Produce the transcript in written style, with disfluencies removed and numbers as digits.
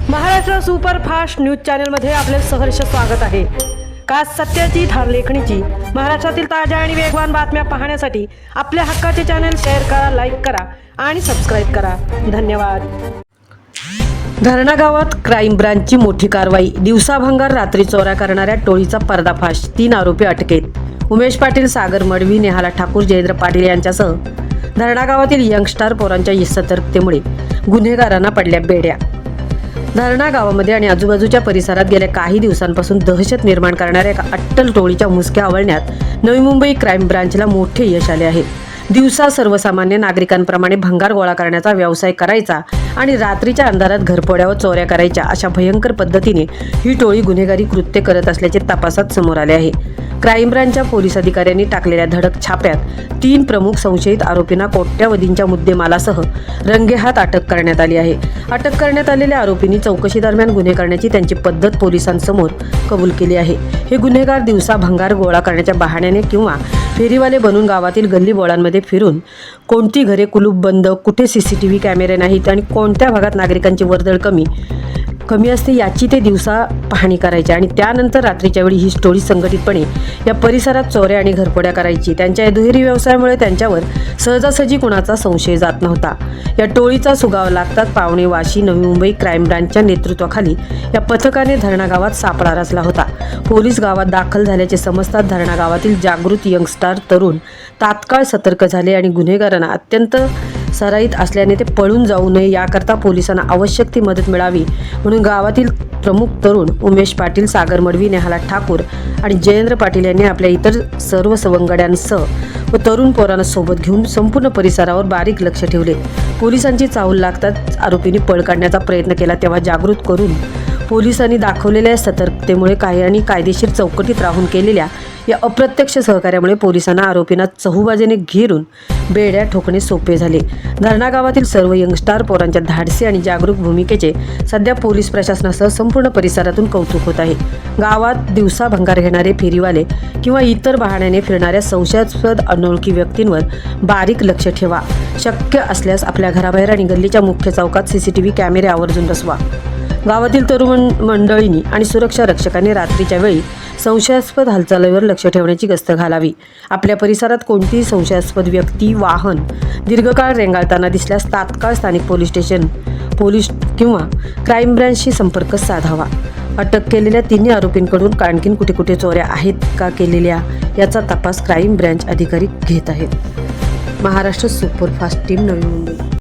Maharashtra superfast news चॅनलमध्ये आपले सहर्ष स्वागत आहे। का सत्याची धार लेखणीची महाराष्ट्रातील ताज्या आणि वेगवान बातम्या पाहण्यासाठी आपल्या हक्काचे चॅनल शेअर करा, लाईक करा आणि सबस्क्राईब करा। धन्यवाद। धरणा गावात क्राईम ब्रांचची मोठी कारवाई। दिवसाभंगार रात्री चोऱ्या करणाऱ्या टोळीचा पर्दाफाश। 3 आरोपी अटकेत। उमेश पाटील, सागर मडवी, नेहाला ठाकूर, जयेंद्र पाटील यांच्यासह धरणा गावातील यंगस्टार पोरांच्या सतर्कतेमुळे गुन्हेगारांना पडल्या बेड्या। धरणा गावामध्ये आणि आजूबाजूच्या परिसरात गेल्या काही दिवसांपासून दहशत निर्माण करणाऱ्या एका अट्टल टोळीच्या मुसक्या आवळण्यात नवी मुंबई क्राईम ब्रांचला मोठे यश आले आहे। दिवसा सर्वसामान्य नागरिकांप्रमाणे भंगार गोळा करण्याचा व्यवसाय करायचा आणि रात्रीच्या अंधारात घरफोड्या व चोऱ्या करायच्या अशा भयंकर पद्धतीने ही टोळी गुन्हेगारी कृत्य करत असल्याचे तपासात समोर आले आहे। क्राईम ब्रांचच्या पोलीस अधिकाऱ्यांनी टाकलेल्या धडक छाप्यात 3 प्रमुख संशयित आरोपींना कोट्यावधींच्या मुद्देमालासह रंगेहात अटक करण्यात आली आहे। अटक करण्यात आलेल्या आरोपींनी चौकशी दरम्यान गुन्हे करण्याची त्यांची पद्धत पोलिसांसमोर कबूल केली आहे। हे गुन्हेगार दिवसा भंगार गोळा करण्याच्या बहाण्याने किंवा फेरीवाले बनून गावातील गल्ली बोळांमध्ये फिरून कोणती घरे कुलूप बंद, कुठे सीसीटीव्ही कॅमेरे नाहीत आणि कोणत्या भागात नागरिकांची वर्दळ कमी असते याची ते दिवसा पाहणी करायचे आणि त्यानंतर रात्रीच्या वेळी ही टोळी संघटितपणे या परिसरात चोऱ्या आणि घरफोड्या करायची। त्यांच्या या दुहेरी व्यवसायामुळे त्यांच्यावर सहजासहजी कुणाचा संशय जात नव्हता। या टोळीचा सुगावा लागताच पावणे वाशी नवी मुंबई क्राईम ब्रांचच्या नेतृत्वाखाली या पथकाने धरणा गावात सापळा रचला होता। पोलीस गावात दाखल झाल्याचे समजतात धरणा गावातील जागृत यंगस्टार तरुण तात्काळ सतर्क झाले आणि गुन्हेगारांना अत्यंत सराईत असल्याने ते पळून जाऊ नये याकरता पोलिसांना आवश्यक ती मदत मिळावी म्हणून गावातील प्रमुख तरुण उमेश पाटील, सागर मडवी, नेहाला ठाकूर आणि जयेंद्र पाटील यांनी आपल्या इतर सर्व सवंगड्यांसह व तरुण पोरांना सोबत घेऊन संपूर्ण परिसरावर बारीक लक्ष ठेवले। पोलिसांची चाहूल लागताच आरोपींनी पळ काढण्याचा प्रयत्न केला तेव्हा जागृत करून पोलिसांनी दाखवलेल्या सतर्कतेमुळे आणि कायदेशीर चौकटीत राहून केलेल्या या अप्रत्यक्ष सहकार्यामुळे पोलिसांना आरोपींना चहूबाजूने घेरून बेड्या ठोकणे सोपे झाले। धरणा गावातील सर्व यंगस्टार पोरांच्या धाडसी आणि जागरूक भूमिकेचे सध्या पोलीस प्रशासनासह संपूर्ण परिसरातून कौतुक होत आहे। गावात दिवसा भंगार घेणारे फेरीवाले किंवा इतर बहाण्याने फिरणाऱ्या संशयास्पद अनोळखी व्यक्तींवर बारीक लक्ष ठेवा। शक्य असल्यास आपल्या घराबाहेर आणि गल्लीच्या मुख्य चौकात सीसीटीव्ही कॅमेरे आवर्जून बसवा। गावातील तरुण मंडळींनी आणि सुरक्षा रक्षकांनी रात्रीच्या वेळी संशयास्पद हालचालीवर लक्ष ठेवण्याची गस्त घालावी। आपल्या परिसरात कोणतीही संशयास्पद व्यक्ती, वाहन दीर्घकाळ रेंगाळताना दिसल्यास तात्काळ स्थानिक पोलीस किंवा क्राईम ब्रांचशी संपर्क साधावा। अटक केलेल्या 3 आरोपींकडून आणखीन कुठे कुठे चोऱ्या आहेत का केलेल्या याचा तपास क्राईम ब्रांच अधिकारी घेत आहेत। Maharashtra superfast team, Navi Mumbai.